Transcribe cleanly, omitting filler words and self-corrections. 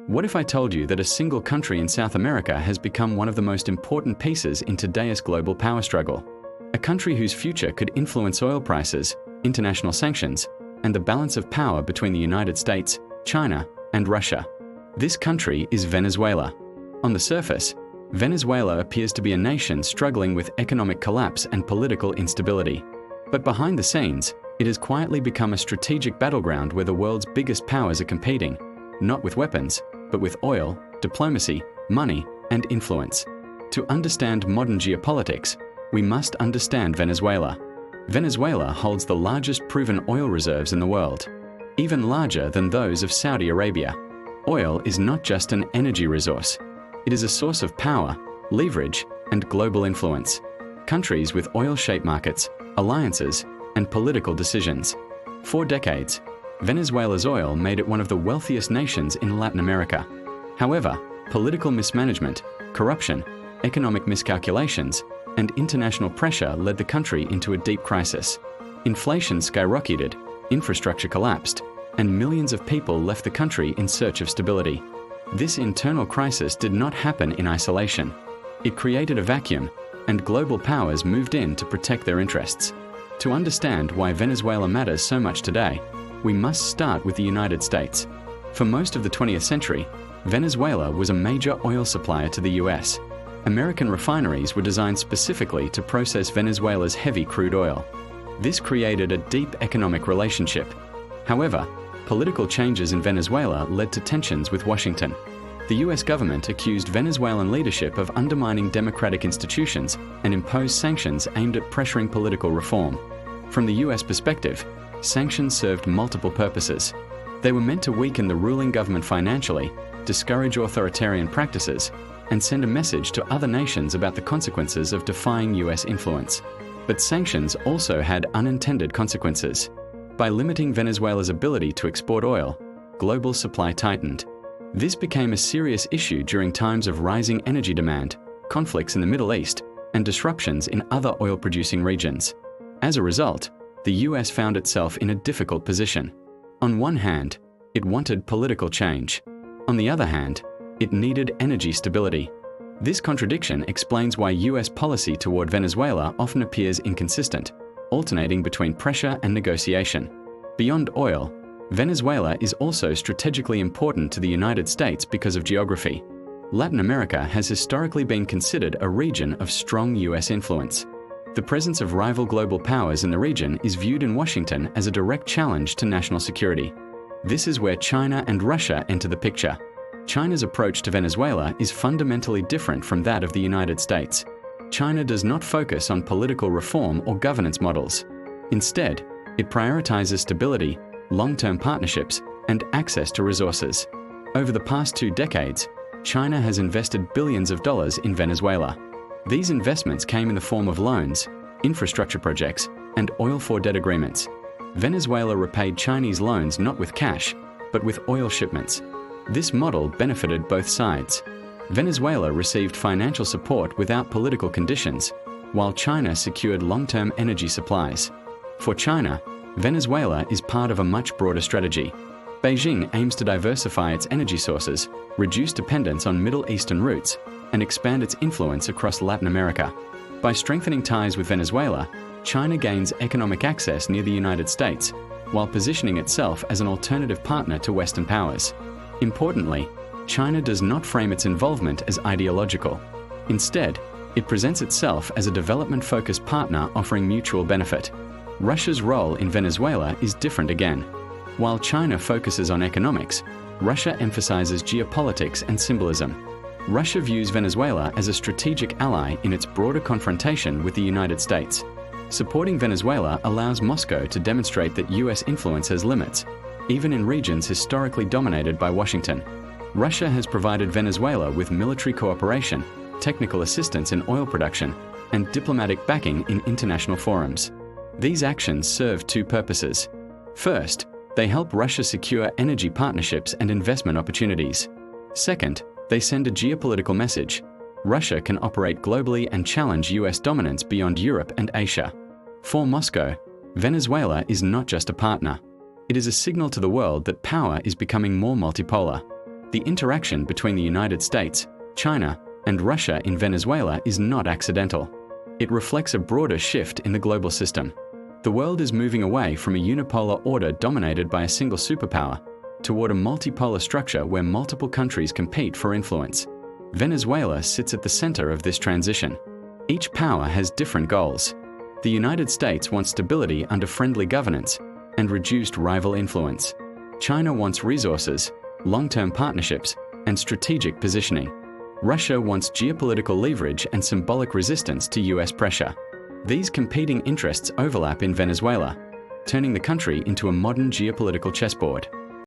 What if I told you that a single country in South America has become one of the most important pieces in today's global power struggle? A country whose future could influence oil prices, international sanctions, and the balance of power between the United States, China, and Russia. This country is Venezuela. On the surface, Venezuela appears to be a nation struggling with economic collapse and political instability. But behind the scenes, it has quietly become a strategic battleground where the world's biggest powers are competing, not with weapons, but with oil, diplomacy, money, and influence. To understand modern geopolitics, we must understand Venezuela. Venezuela holds the largest proven oil reserves in the world, even larger than those of Saudi Arabia. Oil is not just an energy resource. It is a source of power, leverage, and global influence. Countries with oil-shaped markets, alliances, and political decisions. For decades, Venezuela's oil made it one of the wealthiest nations in Latin America. However, political mismanagement, corruption, economic miscalculations, and international pressure led the country into a deep crisis. Inflation skyrocketed, infrastructure collapsed, and millions of people left the country in search of stability. This internal crisis did not happen in isolation. It created a vacuum, and global powers moved in to protect their interests. To understand why Venezuela matters so much today, we must start with the United States. For most of the 20th century, Venezuela was a major oil supplier to the US. American refineries were designed specifically to process Venezuela's heavy crude oil. This created a deep economic relationship. However, political changes in Venezuela led to tensions with Washington. The US government accused Venezuelan leadership of undermining democratic institutions and imposed sanctions aimed at pressuring political reform. From the US perspective, sanctions served multiple purposes. They were meant to weaken the ruling government financially, discourage authoritarian practices, and send a message to other nations about the consequences of defying US influence. But sanctions also had unintended consequences. By limiting Venezuela's ability to export oil, global supply tightened. This became a serious issue during times of rising energy demand, conflicts in the Middle East, and disruptions in other oil-producing regions. As a result, the US found itself in a difficult position. On one hand, it wanted political change. On the other hand, it needed energy stability. This contradiction explains why US policy toward Venezuela often appears inconsistent, alternating between pressure and negotiation. Beyond oil, Venezuela is also strategically important to the United States because of geography. Latin America has historically been considered a region of strong US influence. The presence of rival global powers in the region is viewed in Washington as a direct challenge to national security. This is where China and Russia enter the picture. China's approach to Venezuela is fundamentally different from that of the United States. China does not focus on political reform or governance models. Instead, it prioritizes stability, long-term partnerships, and access to resources. Over the past 2 decades, China has invested billions of dollars in Venezuela. These investments came in the form of loans, infrastructure projects, and oil-for-debt agreements. Venezuela repaid Chinese loans not with cash, but with oil shipments. This model benefited both sides. Venezuela received financial support without political conditions, while China secured long-term energy supplies. For China, Venezuela is part of a much broader strategy. Beijing aims to diversify its energy sources, reduce dependence on Middle Eastern routes, and expand its influence across Latin America. By strengthening ties with Venezuela, China gains economic access near the United States, while positioning itself as an alternative partner to Western powers. Importantly, China does not frame its involvement as ideological. Instead, it presents itself as a development-focused partner offering mutual benefit. Russia's role in Venezuela is different again. While China focuses on economics, Russia emphasizes geopolitics and symbolism. Russia views Venezuela as a strategic ally in its broader confrontation with the United States. Supporting Venezuela allows Moscow to demonstrate that US influence has limits, even in regions historically dominated by Washington. Russia has provided Venezuela with military cooperation, technical assistance in oil production, and diplomatic backing in international forums. These actions serve 2 purposes. First, they help Russia secure energy partnerships and investment opportunities. Second, they send a geopolitical message. Russia can operate globally and challenge US dominance beyond Europe and Asia. For Moscow, Venezuela is not just a partner. It is a signal to the world that power is becoming more multipolar. The interaction between the United States, China, and Russia in Venezuela is not accidental. It reflects a broader shift in the global system. The world is moving away from a unipolar order dominated by a single superpower toward a multipolar structure where multiple countries compete for influence. Venezuela sits at the center of this transition. Each power has different goals. The United States wants stability under friendly governance and reduced rival influence. China wants resources, long-term partnerships, and strategic positioning. Russia wants geopolitical leverage and symbolic resistance to US pressure. These competing interests overlap in Venezuela, turning the country into a modern geopolitical chessboard.